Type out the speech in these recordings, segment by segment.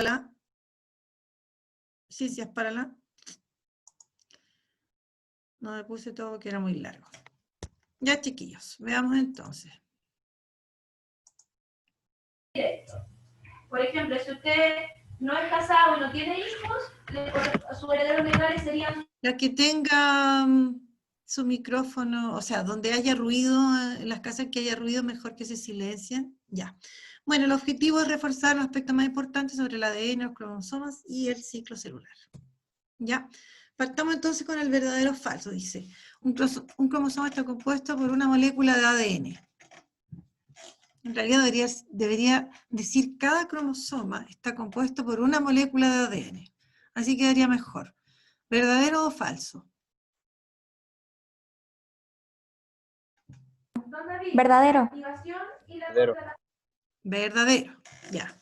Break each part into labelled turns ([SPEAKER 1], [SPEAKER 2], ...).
[SPEAKER 1] la... Ciencias para la... No me puse todo que era muy largo. Ya, chiquillos, veamos entonces.
[SPEAKER 2] Por ejemplo, si usted no es casado y no tiene hijos, sus herederos legales serían...
[SPEAKER 1] La que tenga su micrófono, o sea, donde haya ruido, en las casas que haya ruido, mejor que se silencien. Ya. Bueno, el objetivo es reforzar los aspectos más importantes sobre el ADN, los cromosomas y el ciclo celular. ¿Ya? Partamos entonces con el verdadero o falso. Dice, un cromosoma está compuesto por una molécula de ADN. En realidad debería decir cada cromosoma está compuesto por una molécula de ADN. Así quedaría mejor. ¿Verdadero o falso?
[SPEAKER 3] Verdadero.
[SPEAKER 4] Verdadero.
[SPEAKER 1] Verdadero, ya.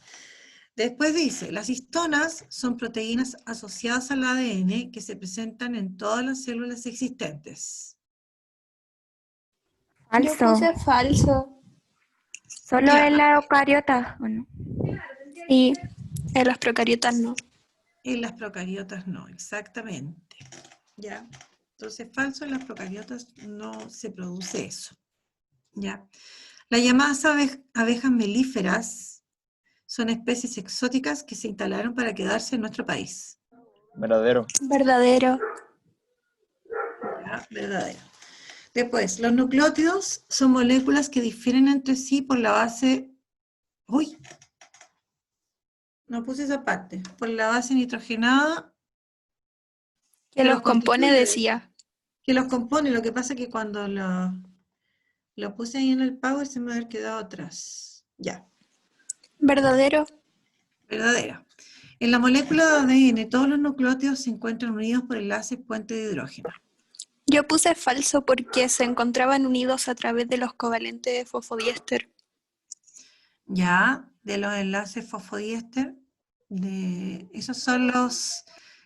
[SPEAKER 1] Después dice, las histonas son proteínas asociadas al ADN que se presentan en todas las células existentes.
[SPEAKER 3] Falso.
[SPEAKER 5] Yo puse falso.
[SPEAKER 3] Solo
[SPEAKER 1] Ya.
[SPEAKER 3] en la eucariota, ¿o no?
[SPEAKER 5] Y en las procariotas no.
[SPEAKER 1] En las procariotas no, exactamente. ¿Ya? Entonces, falso, en las procariotas no se produce eso. ¿Ya? Las llamadas abejas melíferas son especies exóticas que se instalaron para quedarse en nuestro país.
[SPEAKER 4] Verdadero.
[SPEAKER 5] Verdadero.
[SPEAKER 1] ¿Ya? Verdadero. Después, los nucleótidos son moléculas que difieren entre sí por la base... ¡Uy! No puse esa parte. Por la base nitrogenada
[SPEAKER 5] Que los compone,
[SPEAKER 1] constituye,
[SPEAKER 5] decía.
[SPEAKER 1] que los compone. Lo que pasa es que cuando lo puse ahí en el Power se me había quedado atrás. Ya,
[SPEAKER 5] Verdadero.
[SPEAKER 1] verdadera. En la molécula de ADN, todos los nucleótidos se encuentran unidos por enlaces puente de hidrógeno.
[SPEAKER 5] Yo puse falso porque se encontraban unidos a través de los covalentes de fosfodiéster.
[SPEAKER 1] Ya, de los enlaces fosfodiéster, esos son los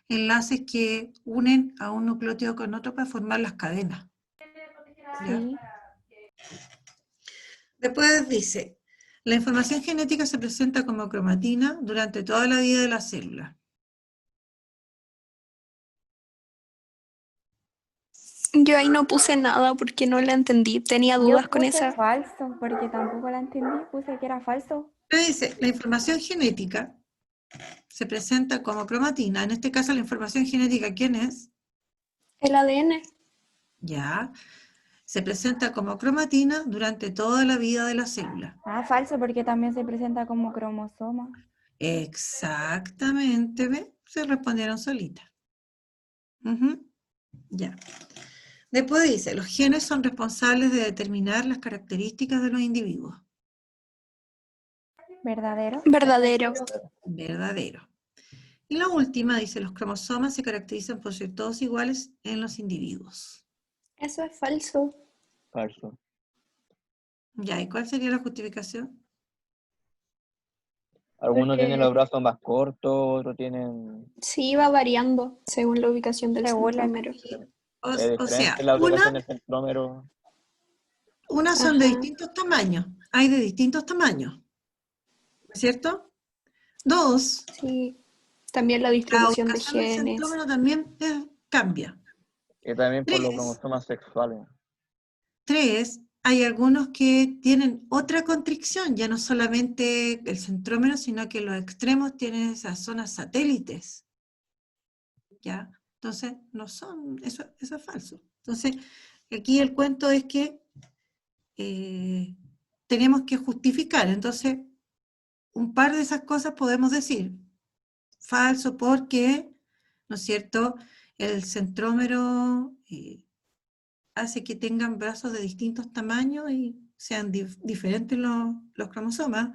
[SPEAKER 1] enlaces que unen a un nucleótido con otro para formar las cadenas. ¿Ya?
[SPEAKER 3] Sí.
[SPEAKER 1] Después dice, la información genética se presenta como cromatina durante toda la vida de la célula.
[SPEAKER 5] Yo ahí no puse nada porque no la entendí. Tenía dudas
[SPEAKER 3] Yo
[SPEAKER 5] con
[SPEAKER 3] puse
[SPEAKER 5] esa.
[SPEAKER 3] falso porque tampoco la entendí. Puse que era falso.
[SPEAKER 1] Pero dice, la información genética se presenta como cromatina. En este caso, la información genética, ¿quién es?
[SPEAKER 5] El ADN.
[SPEAKER 1] Ya. Se presenta como cromatina durante toda la vida de la célula.
[SPEAKER 3] Ah, falso porque también se presenta como cromosoma.
[SPEAKER 1] Exactamente, ¿ve? Se respondieron solitas. Ujú. Ya. Después dice, los genes son responsables de determinar las características de los individuos.
[SPEAKER 3] Verdadero.
[SPEAKER 5] Verdadero.
[SPEAKER 1] Verdadero. Y la última dice, los cromosomas se caracterizan por ser todos iguales en los individuos.
[SPEAKER 5] Eso es falso.
[SPEAKER 4] Falso.
[SPEAKER 1] Ya, ¿y cuál sería la justificación?
[SPEAKER 4] Algunos
[SPEAKER 3] Porque-
[SPEAKER 4] tienen los brazos más cortos, otros tienen...
[SPEAKER 5] Sí, va variando según la ubicación del
[SPEAKER 3] Según la
[SPEAKER 5] centrómero.
[SPEAKER 1] O
[SPEAKER 4] Es
[SPEAKER 1] sea,
[SPEAKER 4] diferente la ubicación del centrómero.
[SPEAKER 1] una son de
[SPEAKER 5] Ajá.
[SPEAKER 1] distintos tamaños. Hay de distintos tamaños, ¿cierto? Dos,
[SPEAKER 5] Sí. También la
[SPEAKER 1] la
[SPEAKER 5] distribución de
[SPEAKER 1] ubicación del
[SPEAKER 5] genes.
[SPEAKER 1] centrómero también cambia.
[SPEAKER 4] Y también por los
[SPEAKER 1] Tres,
[SPEAKER 4] cromosomas sexuales.
[SPEAKER 1] hay algunos que tienen otra constricción, ya no solamente el centrómero, sino que los extremos tienen esas zonas satélites. ¿Ya? Entonces, no son, eso es falso. Entonces, aquí el cuento es que tenemos que justificar. Entonces, un par de esas cosas podemos decir. Falso porque, ¿no es cierto?, el centrómero hace que tengan brazos de distintos tamaños y sean diferentes los cromosomas,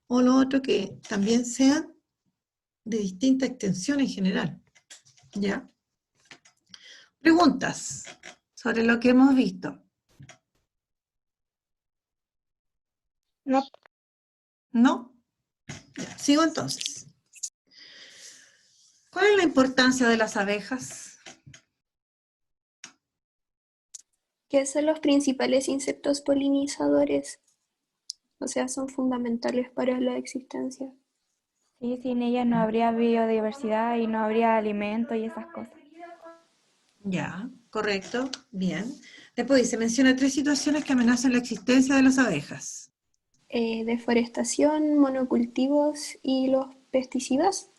[SPEAKER 1] o lo otro que también sean de distinta extensión en general. ¿Ya? Preguntas sobre lo que hemos visto.
[SPEAKER 5] No.
[SPEAKER 1] ¿No? Ya, sigo entonces. ¿Cuál es la importancia de las abejas?
[SPEAKER 5] Que son los principales insectos polinizadores. O sea, son fundamentales para la existencia.
[SPEAKER 3] Sí, sin ellas no habría biodiversidad y no habría alimento y esas cosas.
[SPEAKER 1] Ya, correcto, bien. Después dice, menciona 3 situaciones que amenazan la existencia de las abejas.
[SPEAKER 5] Deforestación, monocultivos y los pesticidas.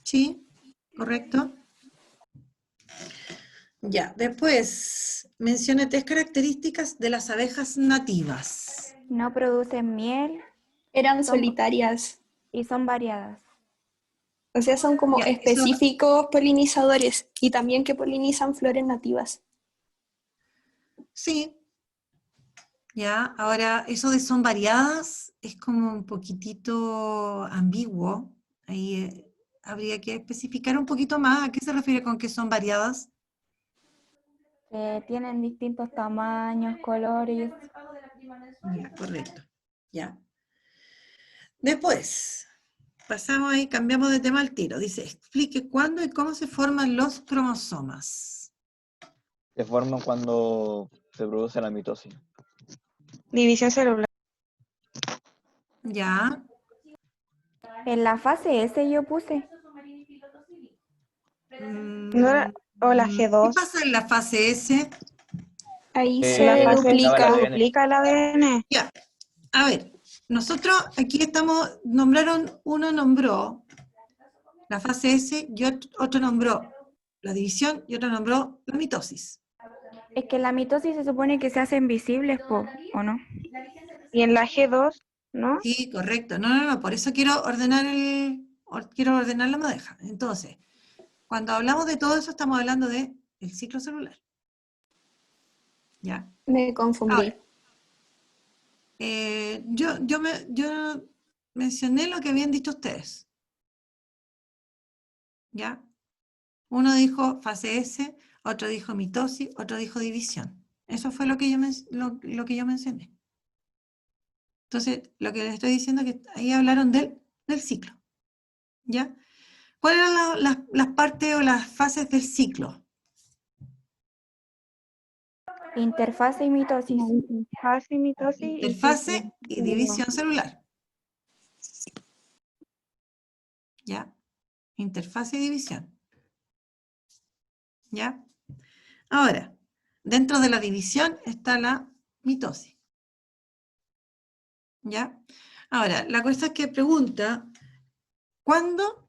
[SPEAKER 1] Sí, correcto. Ya, después menciona 3 características de las abejas nativas.
[SPEAKER 3] No producen miel
[SPEAKER 5] Eran
[SPEAKER 3] son,
[SPEAKER 5] solitarias.
[SPEAKER 3] y son variadas.
[SPEAKER 5] O sea, son como
[SPEAKER 1] Ya, eso,
[SPEAKER 5] específicos polinizadores y también que polinizan flores nativas.
[SPEAKER 1] sí, ya. Ahora, eso de son variadas es como un poquitito ambiguo. Ahí habría que especificar un poquito más a qué se refiere con que son variadas.
[SPEAKER 3] Que tienen distintos tamaños, colores.
[SPEAKER 1] Ya, correcto. Ya. Después, pasamos ahí, cambiamos de tema al tiro. Dice, explique cuándo y cómo se forman los cromosomas.
[SPEAKER 4] Se forman cuando se produce la mitosis.
[SPEAKER 6] División celular.
[SPEAKER 1] Ya.
[SPEAKER 3] En la fase S yo puse.
[SPEAKER 6] ¿No era- o la
[SPEAKER 1] ¿Qué
[SPEAKER 6] G2?
[SPEAKER 1] pasa en la fase S?
[SPEAKER 5] Ahí
[SPEAKER 6] La
[SPEAKER 5] se
[SPEAKER 6] fase
[SPEAKER 4] Se
[SPEAKER 6] S
[SPEAKER 4] acaba el
[SPEAKER 5] duplica.
[SPEAKER 6] se
[SPEAKER 4] ADN.
[SPEAKER 6] duplica el ADN.
[SPEAKER 1] Ya. A ver, nosotros aquí estamos, uno nombró la fase S y otro nombró la división y otro nombró la mitosis.
[SPEAKER 3] Es que la mitosis se supone que se hacen visibles, ¿o no?
[SPEAKER 6] Y en la G2, ¿no?
[SPEAKER 1] Sí, correcto. No, por eso quiero quiero ordenar la madeja. Entonces, cuando hablamos de todo eso, estamos hablando de el ciclo celular. ¿Ya?
[SPEAKER 5] Me confundí.
[SPEAKER 1] Ahora, yo mencioné lo que habían dicho ustedes. ¿Ya? Uno dijo fase S, otro dijo mitosis, otro dijo división. Eso fue lo que lo que yo mencioné. Entonces, lo que les estoy diciendo es que ahí hablaron del ciclo. ¿Ya? ¿Cuáles eran las partes o las fases del ciclo?
[SPEAKER 3] Interfase y mitosis.
[SPEAKER 6] Fase, mitosis y
[SPEAKER 1] Interfase y división celular. ¿Ya? Interfase y división. ¿Ya? Ahora, dentro de la división está la mitosis. ¿Ya? Ahora, la cosa es que pregunta, ¿cuándo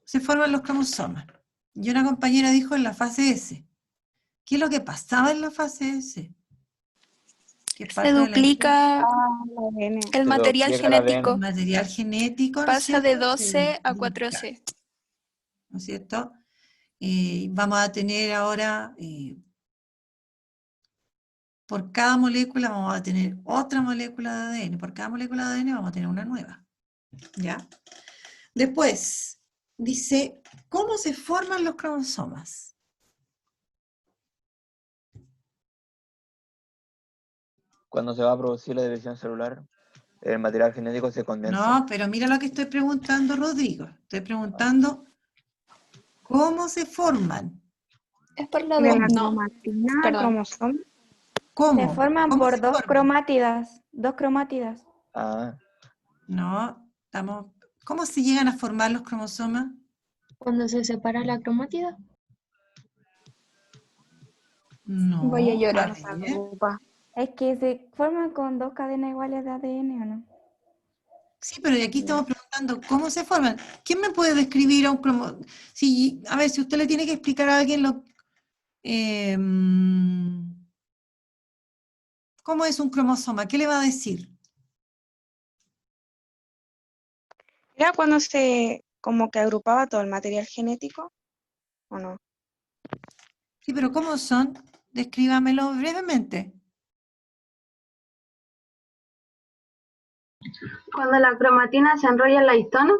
[SPEAKER 1] se forman los cromosomas? Y una compañera dijo en la fase S. ¿Qué es lo que pasaba en la fase S? Que
[SPEAKER 5] Se
[SPEAKER 1] parte de la
[SPEAKER 5] duplica
[SPEAKER 6] ADN.
[SPEAKER 5] el
[SPEAKER 4] Se
[SPEAKER 5] material
[SPEAKER 4] duplica el
[SPEAKER 1] el
[SPEAKER 5] genético.
[SPEAKER 1] material genético, ¿no es
[SPEAKER 5] Pasa de
[SPEAKER 1] cierto?
[SPEAKER 5] 12 a
[SPEAKER 1] duplica,
[SPEAKER 5] 4C.
[SPEAKER 1] ¿no es cierto? Vamos a tener ahora, por cada molécula vamos a tener otra molécula de ADN, por cada molécula de ADN vamos a tener una nueva, ¿ya? Después, dice, ¿cómo se forman los cromosomas?
[SPEAKER 4] Cuando se va a producir la división celular, el material genético se condensa.
[SPEAKER 1] No, pero mira lo que estoy preguntando, Rodrigo. Estoy preguntando, ¿cómo se forman?
[SPEAKER 5] Es por la
[SPEAKER 6] De la
[SPEAKER 5] no,
[SPEAKER 6] cromatina,
[SPEAKER 5] perdón.
[SPEAKER 6] cromosoma.
[SPEAKER 1] ¿Cómo?
[SPEAKER 3] Se forman
[SPEAKER 1] ¿Cómo
[SPEAKER 3] por
[SPEAKER 1] se
[SPEAKER 3] dos
[SPEAKER 1] forman?
[SPEAKER 3] cromátidas. Dos cromátidas.
[SPEAKER 4] Ah,
[SPEAKER 1] No, ¿cómo se llegan a formar los cromosomas?
[SPEAKER 7] Cuando se separa la cromátida.
[SPEAKER 1] No,
[SPEAKER 5] Voy a
[SPEAKER 1] a
[SPEAKER 5] llorar.
[SPEAKER 6] No se
[SPEAKER 1] ver.
[SPEAKER 6] agrupa.
[SPEAKER 3] Es que se forman con dos cadenas iguales de ADN, ¿o no?
[SPEAKER 1] Sí, pero aquí estamos preguntando cómo se forman. ¿Quién me puede describir a un cromosoma? Si, a ver, si usted le tiene que explicar a alguien cómo es un cromosoma, ¿qué le va a decir?
[SPEAKER 6] Era cuando se como que agrupaba todo el material genético, ¿o no?
[SPEAKER 1] Sí, pero ¿cómo son? Descríbamelo brevemente.
[SPEAKER 7] Cuando la cromatina se enrolla en la histona.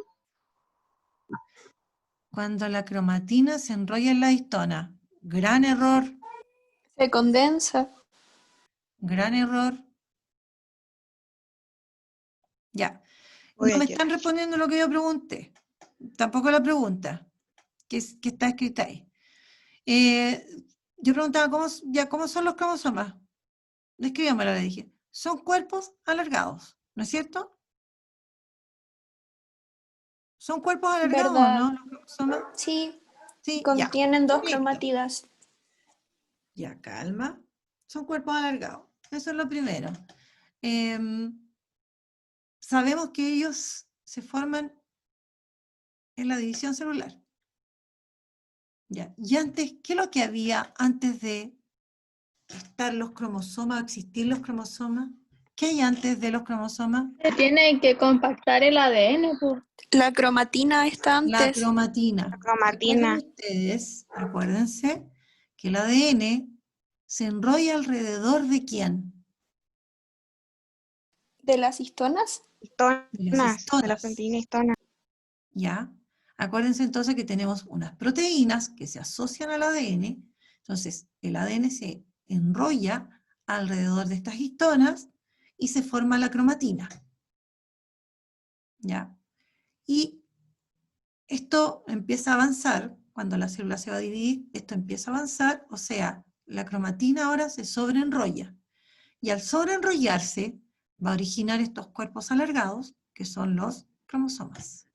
[SPEAKER 1] Cuando la cromatina se enrolla en la histona. Gran error,
[SPEAKER 5] Se condensa.
[SPEAKER 1] gran error. Ya.
[SPEAKER 6] Voy
[SPEAKER 1] No
[SPEAKER 6] a
[SPEAKER 1] me
[SPEAKER 6] llorar.
[SPEAKER 1] están respondiendo lo que yo pregunté. Tampoco la pregunta que está escrita ahí. Yo preguntaba, ¿cómo son los cromosomas? Describámoslo, le dije. Son cuerpos alargados, ¿no es cierto? Son cuerpos alargados,
[SPEAKER 5] ¿Verdad?
[SPEAKER 1] ¿no? Los cromosomas.
[SPEAKER 5] Sí,
[SPEAKER 1] Sí, ya.
[SPEAKER 5] contienen dos
[SPEAKER 1] Listo.
[SPEAKER 5] cromátidas.
[SPEAKER 1] Ya, calma. Son cuerpos alargados. Eso es lo primero. Sabemos que ellos se forman en la división celular. Ya. Y antes, ¿qué es lo que había antes de estar los cromosomas, existir los cromosomas? ¿Qué hay antes de los cromosomas?
[SPEAKER 7] Se tiene que compactar el ADN, pues.
[SPEAKER 5] La cromatina está
[SPEAKER 1] La
[SPEAKER 5] antes.
[SPEAKER 1] cromatina.
[SPEAKER 6] La cromatina.
[SPEAKER 1] Recuerden ustedes, acuérdense, que el ADN se enrolla alrededor de ¿quién?
[SPEAKER 5] ¿De las histonas?
[SPEAKER 6] Histonas,
[SPEAKER 1] De las
[SPEAKER 6] de la
[SPEAKER 1] histonas.
[SPEAKER 6] proteína histona.
[SPEAKER 1] ¿Ya? Acuérdense entonces que tenemos unas proteínas que se asocian al ADN, entonces el ADN se enrolla alrededor de estas histonas y se forma la cromatina. ¿Ya? Y esto empieza a avanzar, cuando la célula se va a dividir, esto empieza a avanzar, o sea, la cromatina ahora se sobreenrolla. Y al sobreenrollarse, va a originar estos cuerpos alargados, que son los cromosomas.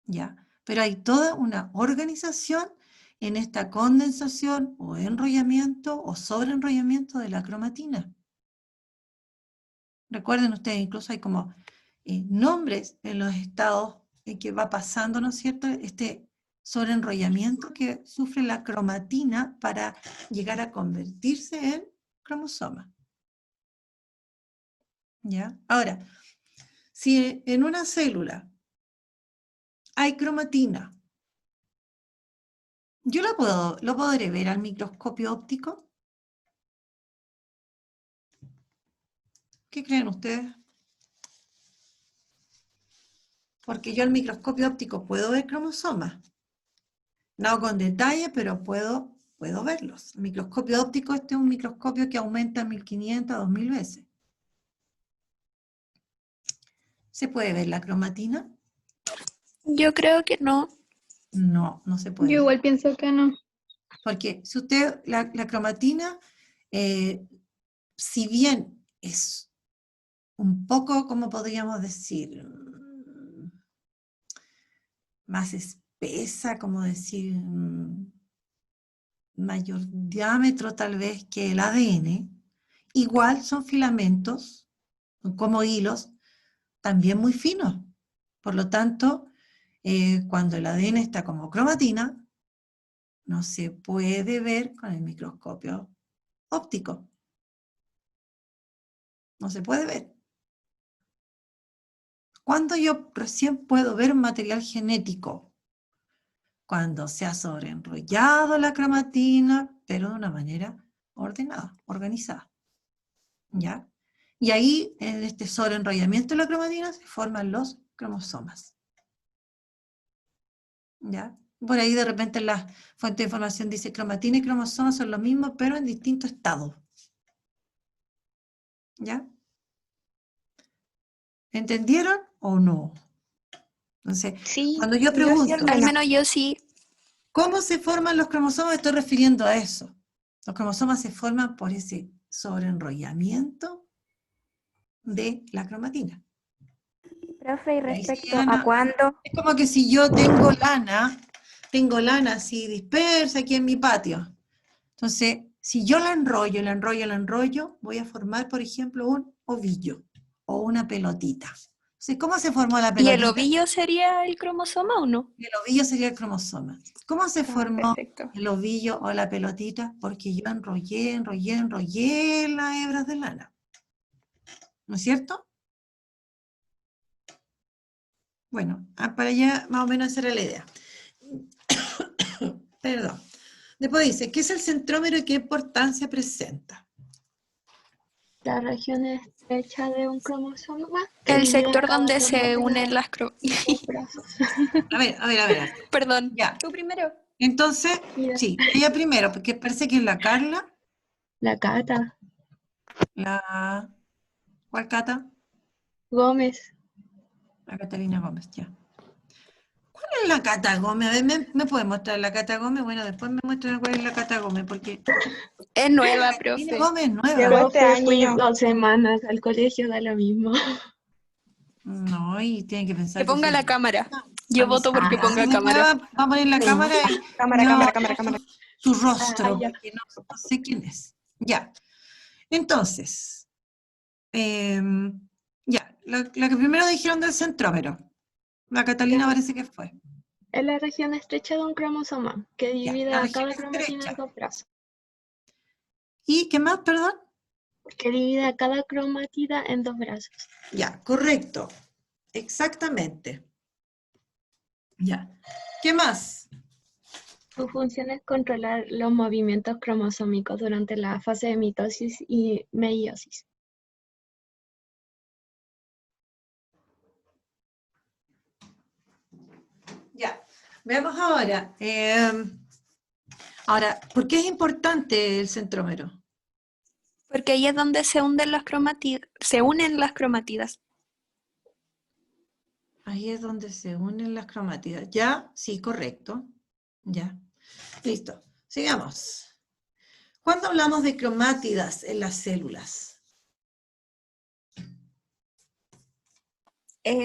[SPEAKER 1] ¿Ya? Pero hay toda una organización en esta condensación o enrollamiento o sobreenrollamiento de la cromatina. Recuerden ustedes, incluso hay como nombres en los estados en que va pasando, ¿no es cierto?, este sobreenrollamiento que sufre la cromatina para llegar a convertirse en cromosoma. ¿Ya? Ahora, si en una célula hay cromatina, ¿yo lo podré ver al microscopio óptico? ¿Qué creen ustedes? Porque yo al microscopio óptico puedo ver cromosomas. No con detalle, pero puedo verlos. El microscopio óptico, este es un microscopio que aumenta 1500 a 2000 veces. ¿Se puede ver la cromatina?
[SPEAKER 5] Yo creo que no.
[SPEAKER 1] No, no se puede
[SPEAKER 7] Yo
[SPEAKER 1] ver.
[SPEAKER 7] igual pienso que no.
[SPEAKER 1] Porque si usted, la cromatina, si bien es un poco, como podríamos decir, más espesa, como decir, mayor diámetro tal vez que el ADN, igual son filamentos, como hilos, también muy finos. Por lo tanto, cuando el ADN está como cromatina, no se puede ver con el microscopio óptico. No se puede ver. ¿Cuándo yo recién puedo ver un material genético? Cuando se ha sobreenrollado la cromatina, pero de una manera ordenada, organizada. ¿Ya? Y ahí, en este sobreenrollamiento de la cromatina, se forman los cromosomas. ¿Ya? Por ahí de repente la fuente de información dice cromatina y cromosomas son lo mismo, pero en distintos estados. ¿Ya? ¿Entendieron o no? Entonces,
[SPEAKER 6] Sí,
[SPEAKER 1] cuando yo
[SPEAKER 6] sí
[SPEAKER 1] pregunto,
[SPEAKER 6] al
[SPEAKER 5] Al
[SPEAKER 6] menos.
[SPEAKER 5] menos yo sí.
[SPEAKER 1] ¿cómo se forman los cromosomas? Me estoy refiriendo a eso. Los cromosomas se forman por ese sobreenrollamiento de la cromatina.
[SPEAKER 3] Profe, y
[SPEAKER 1] Y ahí se
[SPEAKER 3] respecto
[SPEAKER 1] llegan
[SPEAKER 3] a cuándo,
[SPEAKER 1] es como que si yo tengo lana así dispersa aquí en mi patio. Entonces, si yo la enrollo, voy a formar, por ejemplo, un ovillo o una pelotita. Entonces, ¿cómo se formó la
[SPEAKER 5] ¿Y el
[SPEAKER 1] pelotita?
[SPEAKER 5] ovillo sería el cromosoma o no?
[SPEAKER 1] El ovillo sería el cromosoma. ¿Cómo se formó
[SPEAKER 5] Perfecto.
[SPEAKER 1] el ovillo o la pelotita? Porque yo enrollé las hebras de lana. ¿No es cierto? Bueno, para allá más o menos esa era la idea. Perdón. Después dice, ¿qué es el centrómero y qué importancia presenta?
[SPEAKER 7] La región estrecha de un cromosoma.
[SPEAKER 5] El
[SPEAKER 7] divide
[SPEAKER 5] sector
[SPEAKER 7] cada
[SPEAKER 5] donde se
[SPEAKER 7] cromátida
[SPEAKER 5] unen las
[SPEAKER 7] en dos brazos.
[SPEAKER 1] A ver.
[SPEAKER 5] Perdón.
[SPEAKER 1] Ya.
[SPEAKER 5] Tú primero.
[SPEAKER 1] Entonces,
[SPEAKER 7] Mira.
[SPEAKER 1] sí, ella primero, porque parece que es la Carla,
[SPEAKER 7] La Cata
[SPEAKER 1] ¿cuál Cata?
[SPEAKER 7] Gómez.
[SPEAKER 1] La Catalina Gómez, ya. ¿Cuál es la Cata Gómez? A ver, ¿me puede mostrar la Cata Gómez? Bueno, después me muestran cuál es la Cata Gómez, porque
[SPEAKER 5] Es nueva,
[SPEAKER 1] Catalina
[SPEAKER 5] profe.
[SPEAKER 1] Gómez es nueva.
[SPEAKER 6] Llegó este
[SPEAKER 7] Profe, fui
[SPEAKER 6] año.
[SPEAKER 7] 2 semanas al colegio, da lo mismo.
[SPEAKER 1] No, y tienen que pensar
[SPEAKER 5] Que ponga
[SPEAKER 1] soy
[SPEAKER 5] la
[SPEAKER 1] yo.
[SPEAKER 5] cámara. Yo voto porque
[SPEAKER 7] Ah,
[SPEAKER 5] ponga
[SPEAKER 1] Después
[SPEAKER 5] cámara.
[SPEAKER 1] va a poner la
[SPEAKER 6] Sí.
[SPEAKER 1] cámara y
[SPEAKER 6] Cámara,
[SPEAKER 1] no,
[SPEAKER 6] cámara, cámara, cámara.
[SPEAKER 1] su rostro,
[SPEAKER 6] ya.
[SPEAKER 1] porque no sé quién es. Ya. Entonces, ya, la que primero dijeron del centrómero. La Catalina parece que fue.
[SPEAKER 7] es la región estrecha de un cromosoma, que
[SPEAKER 1] Ya,
[SPEAKER 7] divide
[SPEAKER 1] la
[SPEAKER 7] a
[SPEAKER 1] región
[SPEAKER 7] cada cromatina en
[SPEAKER 1] estrecha.
[SPEAKER 7] dos brazos.
[SPEAKER 1] ¿Y qué más, perdón?
[SPEAKER 7] Que divide a cada cromatida en dos brazos.
[SPEAKER 1] Ya, correcto. Exactamente. Ya. ¿Qué más?
[SPEAKER 7] Su función es controlar los movimientos cromosómicos durante la fase de mitosis y meiosis.
[SPEAKER 1] Ya. Veamos ahora. Ahora, ¿por qué es importante el centrómero?
[SPEAKER 5] Porque ahí es donde se unen las cromatidas.
[SPEAKER 1] Ahí es donde se unen las cromátidas. ¿Ya? Sí, correcto. Ya. Listo. Sigamos. ¿Cuándo hablamos de cromátidas en las células?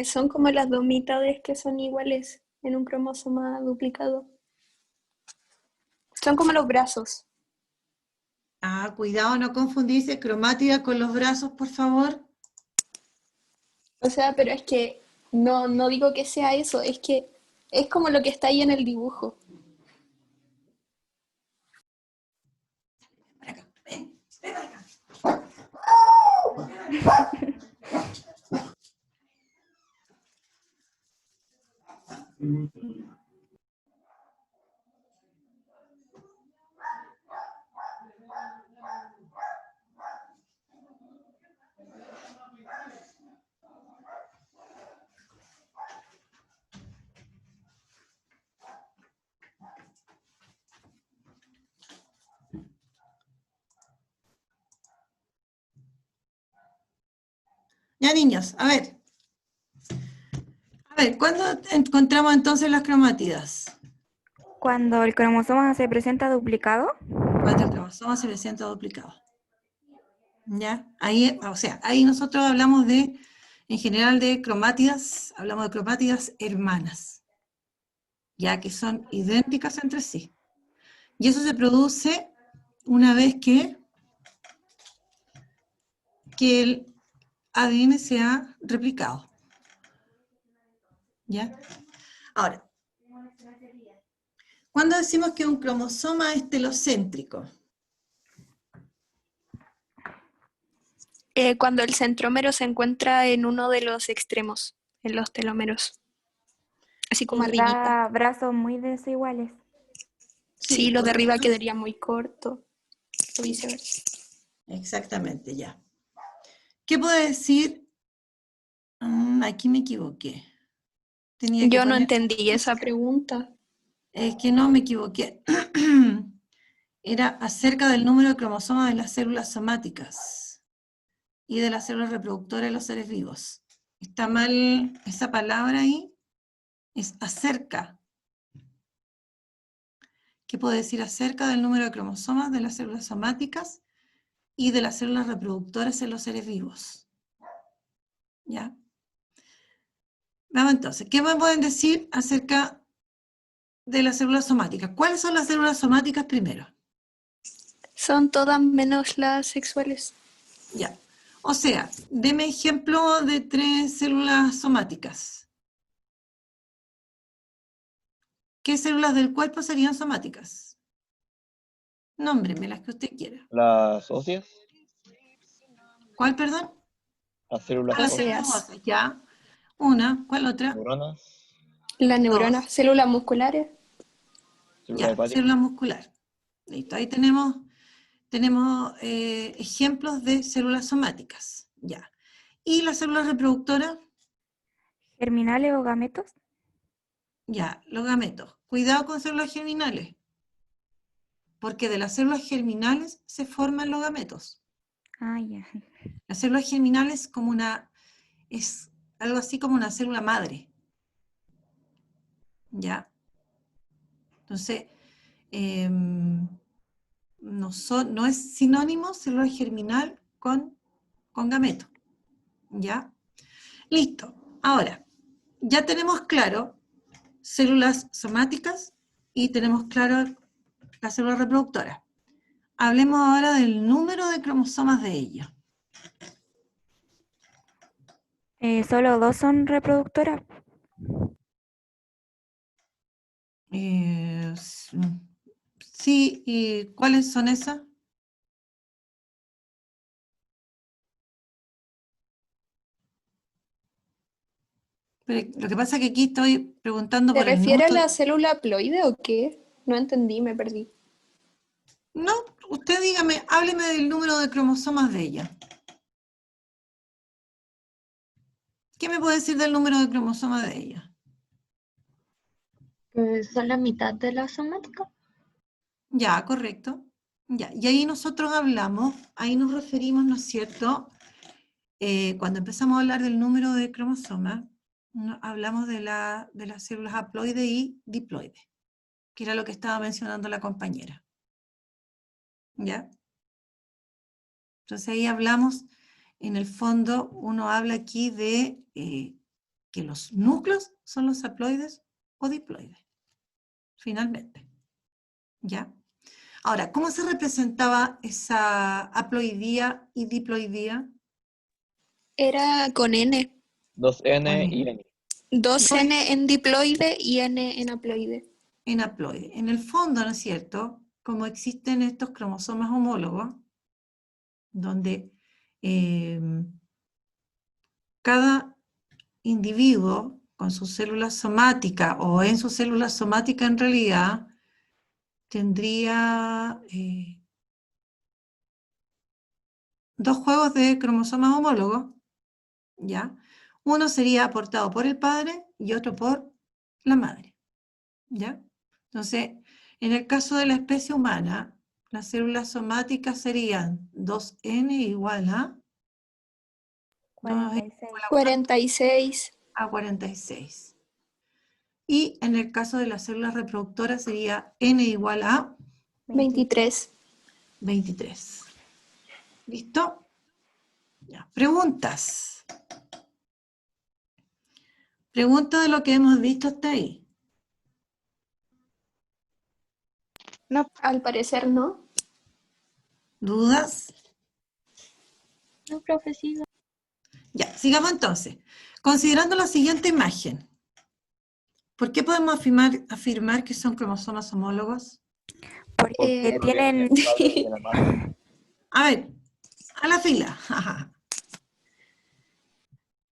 [SPEAKER 5] Son como las dos mitades que son iguales en un cromosoma duplicado. Son como los brazos.
[SPEAKER 1] Ah, cuidado, no confundirse cromátida con los brazos, por favor.
[SPEAKER 5] O sea, pero es que no digo que sea eso, es que es como lo que está ahí en el dibujo.
[SPEAKER 1] Ven acá, ven para acá. Ya, niños, a ver. A ver, ¿cuándo encontramos entonces las cromátidas?
[SPEAKER 3] Cuando el cromosoma se presenta duplicado,
[SPEAKER 1] Cuando el cromosoma se presenta duplicado. ¿Ya? Ahí, o sea, ahí nosotros hablamos de, en general, de cromátidas, hablamos de cromátidas hermanas, ya que son idénticas entre sí. Y eso se produce una vez que el ADN se ha replicado. ¿Ya? Ahora, ¿cuándo decimos que un cromosoma es telocéntrico?
[SPEAKER 5] Cuando el centrómero se encuentra en uno de los extremos, en los telómeros. Así como
[SPEAKER 3] y
[SPEAKER 5] arribita.
[SPEAKER 3] da brazos muy desiguales.
[SPEAKER 5] Sí, los de arriba
[SPEAKER 1] correcto.
[SPEAKER 5] quedarían muy cortos. O viceversa.
[SPEAKER 1] Exactamente, ya. ¿Qué puedo decir? Aquí me equivoqué. Tenía que
[SPEAKER 5] Yo no
[SPEAKER 1] poner...
[SPEAKER 5] entendí esa pregunta.
[SPEAKER 1] Es que no me equivoqué. Era acerca del número de cromosomas de las células somáticas y de las células reproductoras de los seres vivos. Está mal esa palabra ahí. Es acerca. ¿Qué puedo decir acerca del número de cromosomas de las células somáticas y de las células reproductoras en los seres vivos? ¿Ya? Vamos entonces, ¿qué me pueden decir acerca de las células somáticas? ¿Cuáles son las células somáticas primero?
[SPEAKER 5] Son todas menos las sexuales.
[SPEAKER 1] Ya. O sea, deme ejemplo de 3 células somáticas. ¿Qué células del cuerpo serían somáticas? Nómbreme las que usted quiera.
[SPEAKER 4] Las óseas,
[SPEAKER 1] ¿Cuál, perdón?
[SPEAKER 4] las células
[SPEAKER 1] Las
[SPEAKER 4] óseas,
[SPEAKER 1] células
[SPEAKER 5] Óseas.
[SPEAKER 1] óseas, ya. Una, ¿cuál otra?
[SPEAKER 4] neuronas,
[SPEAKER 5] Las neuronas,
[SPEAKER 1] Dos.
[SPEAKER 5] células musculares.
[SPEAKER 4] células
[SPEAKER 1] Ya,
[SPEAKER 4] hepáticas.
[SPEAKER 1] célula muscular. Listo, ahí tenemos ejemplos de células somáticas. Ya. ¿Y las células reproductoras?
[SPEAKER 3] Germinales o gametos.
[SPEAKER 1] Ya, los gametos. Cuidado con células germinales, porque de las células germinales se forman los gametos.
[SPEAKER 3] Ah, ya.
[SPEAKER 1] Las células germinales es algo así como una célula madre. ¿Ya? Entonces, no es sinónimo célula germinal con gameto. ¿Ya? Listo. Ahora, ya tenemos claro células somáticas y tenemos claro las células reproductoras. Hablemos ahora del número de cromosomas de ellos.
[SPEAKER 3] ¿Solo 2 son reproductoras?
[SPEAKER 1] Sí, ¿y cuáles son esas? Pero lo que pasa es que aquí estoy preguntando
[SPEAKER 5] ¿Se
[SPEAKER 1] por el
[SPEAKER 5] refiere a
[SPEAKER 1] número.
[SPEAKER 5] la célula haploide o qué? No entendí, me perdí.
[SPEAKER 1] No, usted dígame, hábleme del número de cromosomas de ella. ¿Qué me puede decir del número de cromosomas de ella?
[SPEAKER 7] Son la mitad de la somática.
[SPEAKER 1] Ya, correcto. Ya, y ahí nosotros hablamos, ahí nos referimos, ¿no es cierto? Cuando empezamos a hablar del número de cromosomas, hablamos de las células haploide y diploide, que era lo que estaba mencionando la compañera. ¿Ya? Entonces ahí hablamos, en el fondo, uno habla aquí de que los núcleos son los haploides o diploides, finalmente. ¿Ya? Ahora, ¿cómo se representaba esa haploidía y diploidía?
[SPEAKER 5] Era con N.
[SPEAKER 4] 2N y N.
[SPEAKER 5] 2N en diploide y N en haploide.
[SPEAKER 1] En haploide. En el fondo, ¿no es cierto? Como existen estos cromosomas homólogos, donde cada individuo con su célula somática o en su célula somática en realidad tendría dos juegos de cromosomas homólogos, ¿ya? Uno sería aportado por el padre y otro por la madre, ¿ya? Entonces, en el caso de la especie humana, las células somáticas serían 2N igual a 2N
[SPEAKER 3] 46.
[SPEAKER 5] 46.
[SPEAKER 1] a 46. Y en el caso de las células reproductoras sería N igual a
[SPEAKER 5] 23.
[SPEAKER 1] 23. ¿Listo? Ya. Preguntas. Pregunta de lo que hemos visto hasta ahí.
[SPEAKER 6] No,
[SPEAKER 5] Al parecer no.
[SPEAKER 1] ¿Dudas?
[SPEAKER 7] No, profesora.
[SPEAKER 1] Ya, sigamos entonces. Considerando la siguiente imagen, ¿por qué podemos afirmar que son cromosomas homólogos?
[SPEAKER 3] Porque
[SPEAKER 4] Provienen
[SPEAKER 3] tienen...
[SPEAKER 4] del padre y de la madre.
[SPEAKER 1] A ver, a la fila.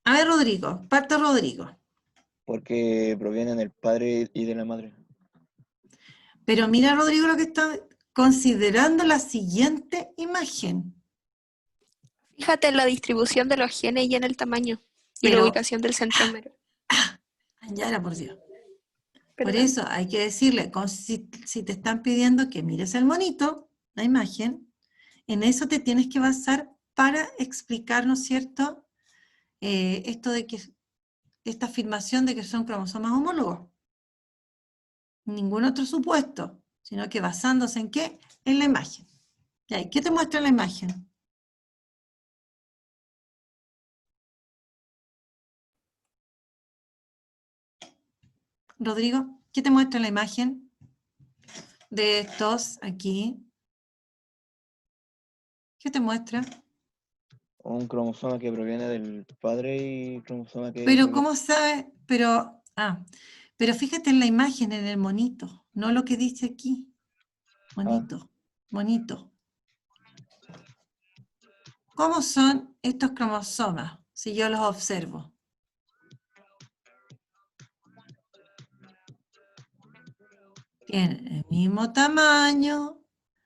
[SPEAKER 1] A ver, Rodrigo, parte Rodrigo.
[SPEAKER 4] Porque provienen del padre y de la madre.
[SPEAKER 1] Pero mira, Rodrigo, lo que está considerando la siguiente imagen.
[SPEAKER 5] Fíjate en la distribución de los genes y en el tamaño. Y la
[SPEAKER 1] Pero,
[SPEAKER 5] ubicación del centrómero.
[SPEAKER 1] ya era por Dios. Por
[SPEAKER 5] Perdón.
[SPEAKER 1] eso hay que decirle, si te están pidiendo que mires el monito, la imagen, en eso te tienes que basar para explicar, ¿no es cierto?, esto de que, esta afirmación de que son cromosomas homólogos. Ningún otro supuesto, sino que basándose en qué, en la imagen. ¿Y qué te muestra la imagen? Rodrigo, ¿qué te muestra la imagen de estos aquí? ¿Qué te muestra?
[SPEAKER 4] Un cromosoma que proviene del padre y cromosoma que
[SPEAKER 1] Pero
[SPEAKER 4] proviene...
[SPEAKER 1] ¿cómo sabes? Pero fíjate en la imagen, en el monito, no lo que dice aquí. Monito, monito. ¿Cómo son estos cromosomas, si yo los observo? Tienen el mismo tamaño,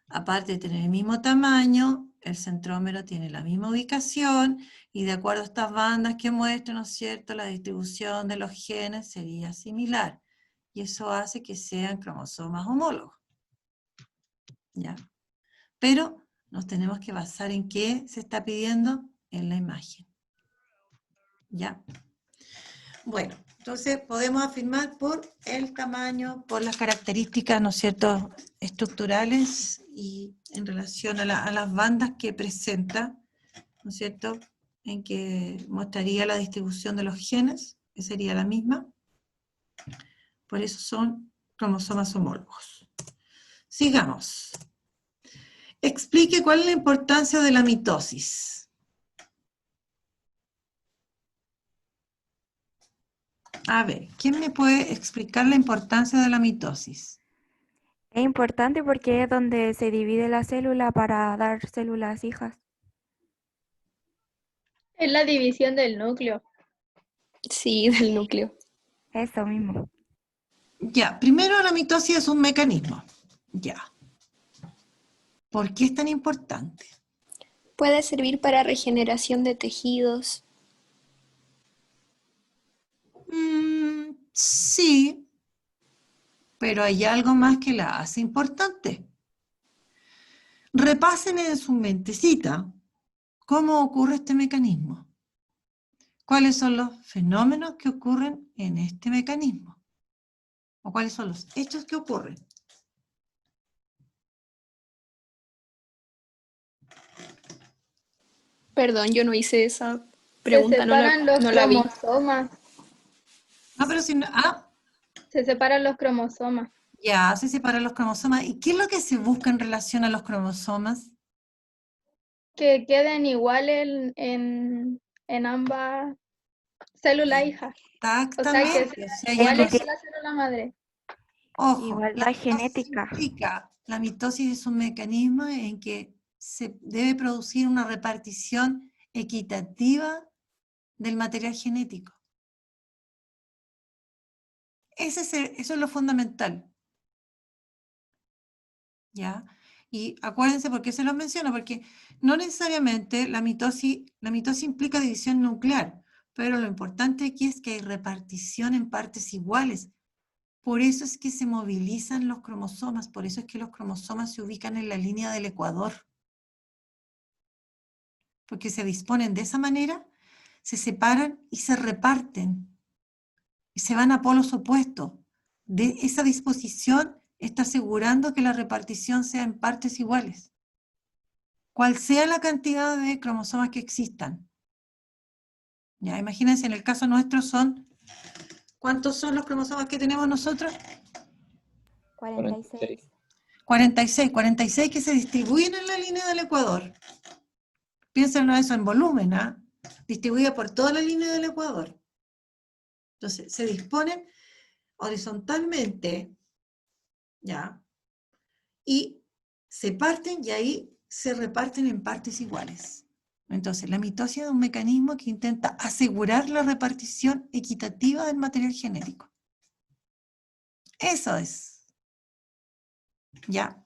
[SPEAKER 1] aparte de tener el mismo tamaño, el centrómero tiene la misma ubicación, y de acuerdo a estas bandas que muestran, ¿no es cierto?, la distribución de los genes sería similar, y eso hace que sean cromosomas homólogos. ¿Ya? Pero nos tenemos que basar en qué se está pidiendo en la imagen. ¿Ya? Bueno, entonces podemos afirmar por el tamaño, por las características, ¿no es cierto?, estructurales y en relación a las bandas que presenta, ¿no es cierto?, en que mostraría la distribución de los genes, que sería la misma. Por eso son cromosomas homólogos. Sigamos. Explique cuál es la importancia de la mitosis. A ver, ¿quién me puede explicar la importancia de la mitosis?
[SPEAKER 3] Es importante porque es donde se divide la célula para dar células hijas.
[SPEAKER 7] Es la división del núcleo.
[SPEAKER 5] Sí, del núcleo.
[SPEAKER 3] Eso mismo.
[SPEAKER 1] Ya, primero la mitosis es un mecanismo. Ya. ¿Por qué es tan importante?
[SPEAKER 5] Puede servir para regeneración de tejidos.
[SPEAKER 1] Sí, pero hay algo más que la hace importante. Repasen en su mentecita cómo ocurre este mecanismo. ¿Cuáles son los fenómenos que ocurren en este mecanismo? ¿O cuáles son los hechos que ocurren?
[SPEAKER 5] Perdón, yo no hice esa
[SPEAKER 7] Se
[SPEAKER 5] pregunta,
[SPEAKER 7] separan los
[SPEAKER 5] no la vi.
[SPEAKER 7] cromosomas.
[SPEAKER 1] Ah, pero si no,
[SPEAKER 7] Se separan los cromosomas.
[SPEAKER 1] ya, se separan los cromosomas. ¿Y qué es lo que se busca en relación a los cromosomas?
[SPEAKER 7] Que queden iguales en ambas células hijas. O sea, que
[SPEAKER 1] Exactamente. O
[SPEAKER 7] sean
[SPEAKER 1] sea, ya
[SPEAKER 7] iguales
[SPEAKER 1] no-
[SPEAKER 7] que la célula madre.
[SPEAKER 1] Ojo, la
[SPEAKER 3] Igualdad
[SPEAKER 1] mitosis
[SPEAKER 3] genética.
[SPEAKER 1] implica, la mitosis es un mecanismo en que se debe producir una repartición equitativa del material genético. Eso es lo fundamental. ¿Ya? Y acuérdense por qué se los menciono, porque no necesariamente la mitosis implica división nuclear, pero lo importante aquí es que hay repartición en partes iguales. Por eso es que se movilizan los cromosomas, por eso es que los cromosomas se ubican en la línea del ecuador. Porque se disponen de esa manera, se separan y se reparten. Y se van a polos opuestos. De esa disposición está asegurando que la repartición sea en partes iguales. Cual sea la cantidad de cromosomas que existan. Ya, imagínense, en el caso nuestro son, ¿cuántos son los cromosomas que tenemos nosotros?
[SPEAKER 3] 46.
[SPEAKER 1] 46 que se distribuyen en la línea del ecuador. Piénsenlo eso en volumen, ¿ah? Distribuida por toda la línea del ecuador. Entonces, se disponen horizontalmente, ¿ya? Y se parten y ahí se reparten en partes iguales. Entonces, la mitosis es un mecanismo que intenta asegurar la repartición equitativa del material genético. Eso es. ¿Ya?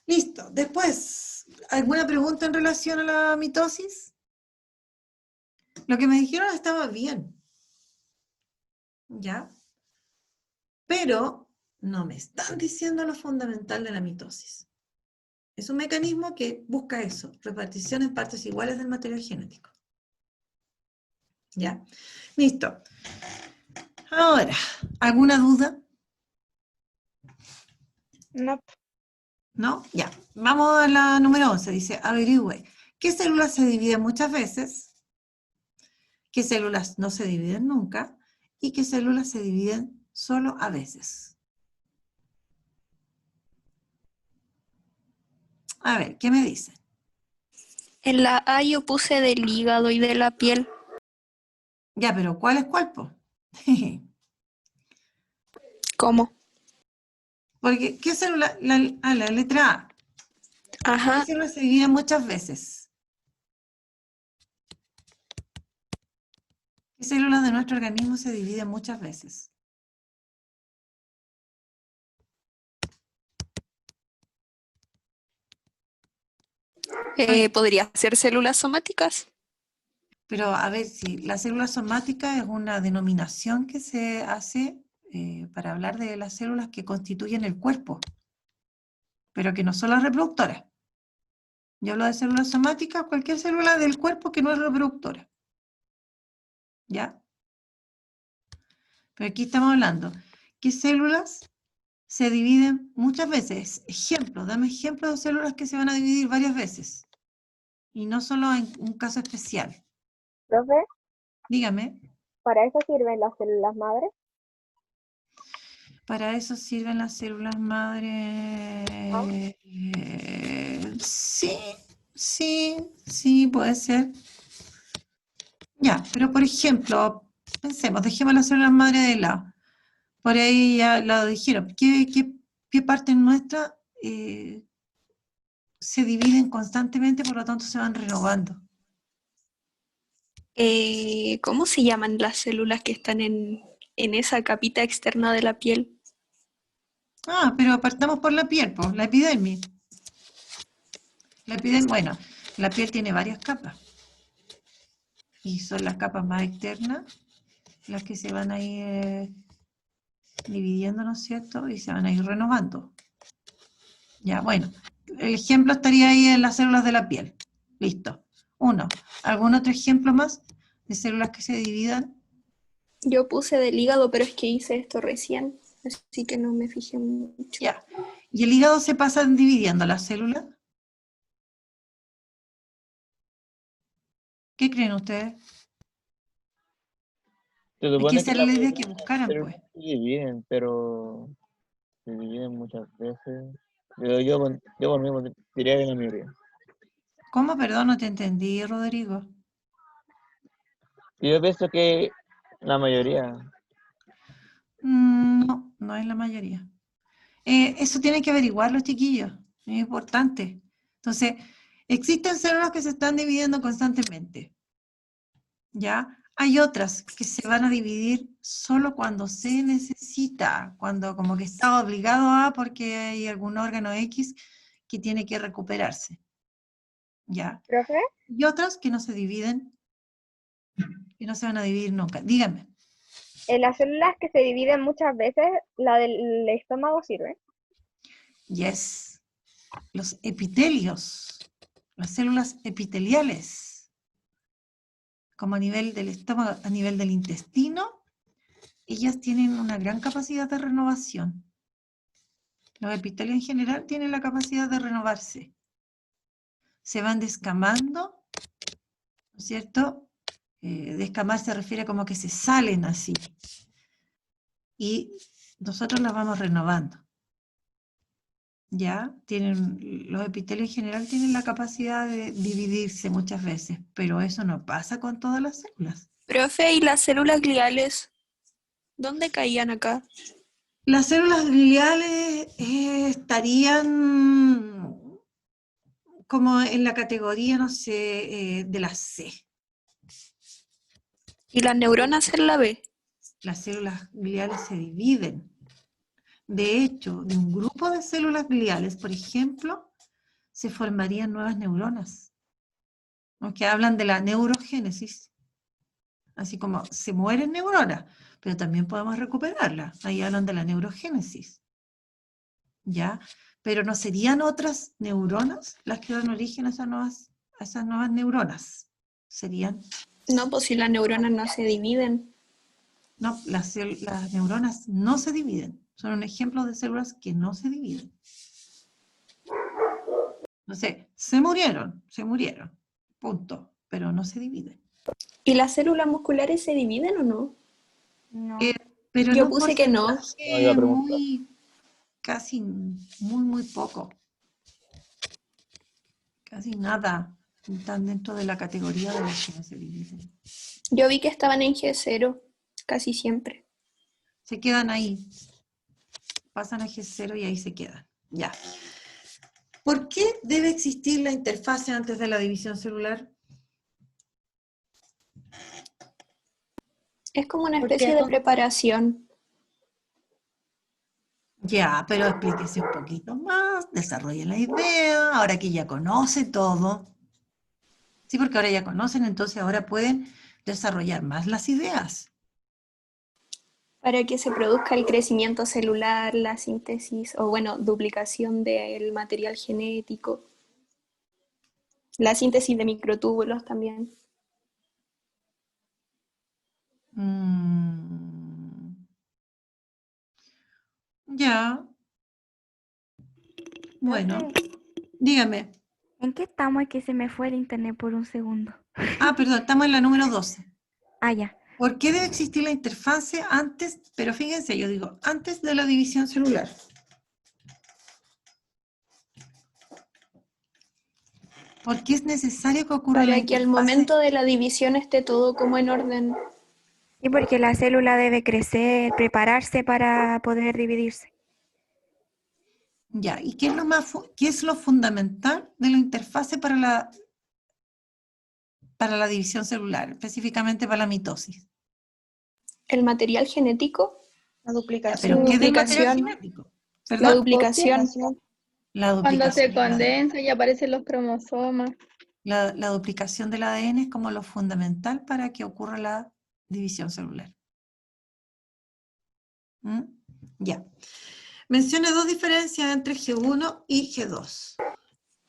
[SPEAKER 1] Listo. Después, ¿alguna pregunta en relación a la mitosis? Lo que me dijeron estaba bien. ¿Ya? Pero no me están diciendo lo fundamental de la mitosis. Es un mecanismo que busca eso, repartición en partes iguales del material genético. ¿Ya? Listo. Ahora, ¿alguna duda?
[SPEAKER 6] No,
[SPEAKER 1] ¿No? Ya. Vamos a la número 11. Dice, averigüe. ¿Qué células se dividen muchas veces? ¿Qué células no se dividen nunca? ¿Y qué células se dividen solo a veces? A ver, ¿qué me dicen?
[SPEAKER 5] En la A yo puse del hígado y de la piel.
[SPEAKER 1] Ya, pero ¿cuál es cuál, po?
[SPEAKER 5] ¿Cómo?
[SPEAKER 1] Porque, ¿qué célula? La letra A. ¿Qué
[SPEAKER 5] Ajá.
[SPEAKER 1] células se dividen muchas veces? ¿Qué células de nuestro organismo se dividen muchas veces?
[SPEAKER 5] ¿Podría ser células somáticas?
[SPEAKER 1] Pero a ver, si la célula somática es una denominación que se hace para hablar de las células que constituyen el cuerpo, pero que no son las reproductoras. Yo hablo de células somáticas, cualquier célula del cuerpo que no es reproductora. ¿Ya? Pero aquí estamos hablando, ¿qué células se dividen muchas veces? Ejemplo, dame ejemplos de células que se van a dividir varias veces. Y no solo en un caso especial.
[SPEAKER 8] Profe,
[SPEAKER 1] Dígame.
[SPEAKER 8] ¿para eso sirven las células madre?
[SPEAKER 1] Para eso sirven las células madre. Sí, puede ser. Ya, pero por ejemplo, pensemos, dejemos las células madre de lado. Por ahí ya lo dijeron. ¿Qué parte nuestra se dividen constantemente, por lo tanto se van renovando?
[SPEAKER 5] ¿Cómo se llaman las células que están en esa capita externa de la piel?
[SPEAKER 1] Ah, pero partamos por la piel, pues, la epidermis. Bueno, la piel tiene varias capas. Y son las capas más externas las que se van a ir dividiendo, ¿no es cierto? Y se van a ir renovando. Ya, bueno, el ejemplo estaría ahí en las células de la piel. Listo. Uno. ¿Algún otro ejemplo más de células que se dividan?
[SPEAKER 5] Yo puse del hígado, pero es que hice esto recién, así que no me fijé mucho.
[SPEAKER 1] Ya. ¿Y el hígado se pasa dividiendo las células? ¿Qué creen ustedes?
[SPEAKER 4] Se
[SPEAKER 1] Es que
[SPEAKER 4] supone
[SPEAKER 1] esa
[SPEAKER 4] que
[SPEAKER 1] era
[SPEAKER 4] la
[SPEAKER 1] la idea
[SPEAKER 4] mayoría
[SPEAKER 1] que
[SPEAKER 4] de las
[SPEAKER 1] buscaran, pues.
[SPEAKER 4] células se dividen, pero se dividen muchas veces. Pero yo por mí diría que la mayoría.
[SPEAKER 1] ¿Cómo? Perdón, no te entendí, Rodrigo.
[SPEAKER 4] Y yo pienso que la mayoría.
[SPEAKER 1] No, no es la mayoría. Eso tienen que averiguar los chiquillos, es importante. Entonces, existen células que se están dividiendo constantemente, ¿ya? Hay otras que se van a dividir solo cuando se necesita, cuando como que está obligado a, porque hay algún órgano X que tiene que recuperarse, ¿ya?
[SPEAKER 8] Profe,
[SPEAKER 1] Y otras que no se dividen, que no se van a dividir nunca. Dígame.
[SPEAKER 8] en las células que se dividen muchas veces, la del estómago sirve.
[SPEAKER 1] Yes. Los epitelios, las células epiteliales, como a nivel del estómago, a nivel del intestino, ellas tienen una gran capacidad de renovación. Los epitelios en general tienen la capacidad de renovarse. Se van descamando, ¿no es cierto? Descamar se refiere como que se salen así. Y nosotros las vamos renovando. ¿Ya? Los epitelios en general tienen la capacidad de dividirse muchas veces, pero eso no pasa con todas las células.
[SPEAKER 5] Profe, ¿y las células gliales? ¿Dónde caían acá?
[SPEAKER 1] Las células gliales estarían como en la categoría, no sé, de la C.
[SPEAKER 5] ¿Y las neuronas en la B?
[SPEAKER 1] Las células gliales se dividen. De hecho, de un grupo de células gliales, por ejemplo, se formarían nuevas neuronas, ¿no? Que hablan de la neurogénesis. Así como se mueren neuronas, pero también podemos recuperarlas. Ahí hablan de la neurogénesis. ¿Ya? Pero no serían otras neuronas las que dan origen a esas nuevas neuronas. Serían,
[SPEAKER 5] No, pues si las neuronas no se dividen.
[SPEAKER 1] no, las neuronas no se dividen. Son un ejemplo de células que no se dividen. No sé, se murieron, punto, pero no se dividen.
[SPEAKER 5] ¿Y las células musculares se dividen o no?
[SPEAKER 3] No.
[SPEAKER 1] Pero en
[SPEAKER 5] Yo
[SPEAKER 1] un
[SPEAKER 5] puse que no.
[SPEAKER 4] No, iba a
[SPEAKER 1] porcentaje
[SPEAKER 4] preguntar.
[SPEAKER 1] casi muy poco. Casi nada. Están dentro de la categoría de las que no se dividen.
[SPEAKER 5] Yo vi que estaban en G0, casi siempre.
[SPEAKER 1] Se quedan ahí. Pasan a G0 y ahí se quedan. Ya. ¿Por qué debe existir la interfase antes de la división celular?
[SPEAKER 5] Es como una
[SPEAKER 8] Porque
[SPEAKER 5] especie de preparación.
[SPEAKER 1] Ya, pero explíquese un poquito más, desarrolle la idea, ahora que ya conoce todo. Sí, porque ahora ya conocen, entonces ahora pueden desarrollar más las ideas.
[SPEAKER 5] Para que se produzca el crecimiento celular, la síntesis o bueno, duplicación del material genético, la síntesis de microtúbulos también.
[SPEAKER 1] Ya, bueno,
[SPEAKER 3] Profe,
[SPEAKER 1] dígame.
[SPEAKER 3] ¿en qué estamos? Es que se me fue el internet por un segundo.
[SPEAKER 1] Ah, perdón, estamos en la número 12.
[SPEAKER 3] Ah, ya.
[SPEAKER 1] ¿Por qué debe existir la interfase antes, pero fíjense, yo digo, antes de la división celular? ¿Por qué es necesario que ocurra la
[SPEAKER 5] Para que al
[SPEAKER 1] interfase?
[SPEAKER 5] momento de la división esté todo como en orden.
[SPEAKER 3] Y porque la célula debe crecer, prepararse para poder dividirse.
[SPEAKER 1] Ya, ¿y qué es lo qué es lo fundamental de la interfase para la división celular, específicamente para la mitosis?
[SPEAKER 5] El material genético,
[SPEAKER 6] La
[SPEAKER 1] Ya,
[SPEAKER 6] duplicación.
[SPEAKER 1] ¿pero qué es del material
[SPEAKER 5] duplicación,
[SPEAKER 1] genético?
[SPEAKER 5] la
[SPEAKER 1] ¿Perdón?
[SPEAKER 5] duplicación.
[SPEAKER 1] La
[SPEAKER 7] Cuando se
[SPEAKER 1] duplicación del ADN.
[SPEAKER 7] condensa y aparecen los cromosomas.
[SPEAKER 1] La duplicación del ADN es como lo fundamental para que ocurra la división celular. ¿Mm? Ya. Mencione dos diferencias entre G1 y G2.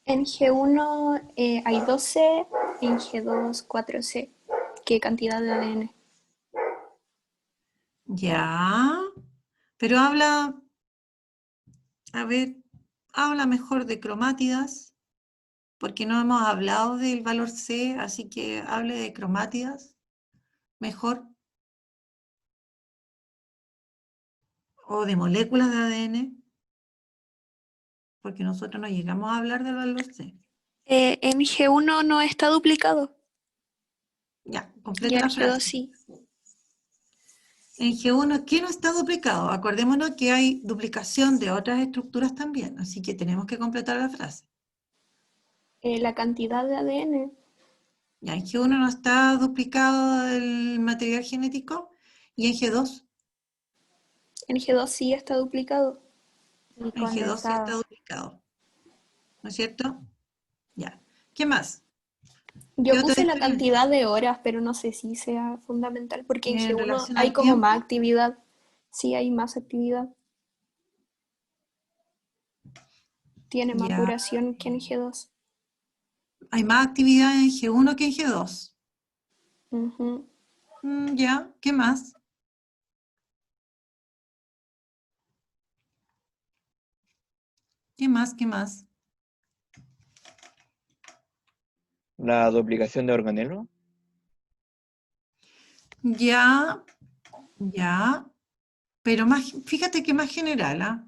[SPEAKER 5] En G1 hay 2C, en G2 4C. ¿Qué cantidad de ADN?
[SPEAKER 1] Ya. Pero habla, a ver, habla mejor de cromátidas, porque no hemos hablado del valor C, así que hable de cromátidas, mejor. O de moléculas de ADN, porque nosotros no llegamos a hablar del valor C.
[SPEAKER 5] En G1 no está duplicado.
[SPEAKER 1] Ya,
[SPEAKER 5] Y
[SPEAKER 1] complete
[SPEAKER 5] en
[SPEAKER 1] la
[SPEAKER 5] G2
[SPEAKER 1] frase.
[SPEAKER 5] sí.
[SPEAKER 1] En G1, ¿qué no está duplicado? Acordémonos que hay duplicación de otras estructuras también, así que tenemos que completar la frase.
[SPEAKER 5] La cantidad de ADN.
[SPEAKER 1] Ya, en G1 no está duplicado el material genético, y en G2,
[SPEAKER 5] En G2 sí está duplicado.
[SPEAKER 3] Y
[SPEAKER 1] en G2 sí está
[SPEAKER 3] condensado.
[SPEAKER 1] duplicado. ¿No es cierto? Ya. ¿Qué más?
[SPEAKER 5] Yo
[SPEAKER 1] ¿Qué otra
[SPEAKER 5] puse la
[SPEAKER 1] diferencia?
[SPEAKER 5] cantidad de horas, pero no sé si sea fundamental, porque en
[SPEAKER 1] En
[SPEAKER 5] G1
[SPEAKER 1] relación
[SPEAKER 5] hay
[SPEAKER 1] al
[SPEAKER 5] como
[SPEAKER 1] tiempo.
[SPEAKER 5] más actividad. Sí, hay más actividad. Tiene más
[SPEAKER 1] Ya.
[SPEAKER 5] duración que en G2.
[SPEAKER 1] Hay más actividad en G1 que en G2.
[SPEAKER 5] Ujú.
[SPEAKER 1] Ya. ¿Qué más? ¿Qué más? ¿Qué más?
[SPEAKER 4] La duplicación de organelo.
[SPEAKER 1] Ya. Ya. Pero más, fíjate que más general, ¿ah?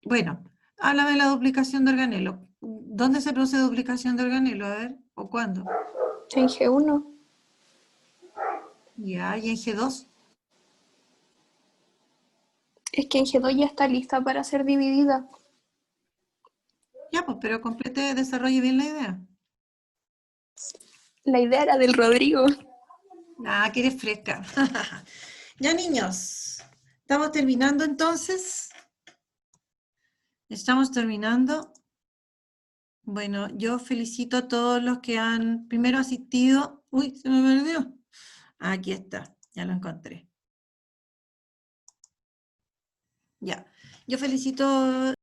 [SPEAKER 1] Bueno, háblame de la duplicación de organelo. ¿Dónde se produce duplicación de organelo? A ver, ¿o cuándo?
[SPEAKER 5] En G1.
[SPEAKER 1] Ya, y en G2.
[SPEAKER 5] Es que en G2 ya está lista para ser dividida.
[SPEAKER 1] Ya, pues, pero complete, desarrolle bien la idea.
[SPEAKER 5] La idea era del Rodrigo.
[SPEAKER 1] Ah, que eres fresca. Ya, niños, estamos terminando entonces. Estamos terminando. Bueno, yo felicito a todos los que han primero asistido. Uy, se me perdió. Aquí está, ya lo encontré. Ya, yo felicito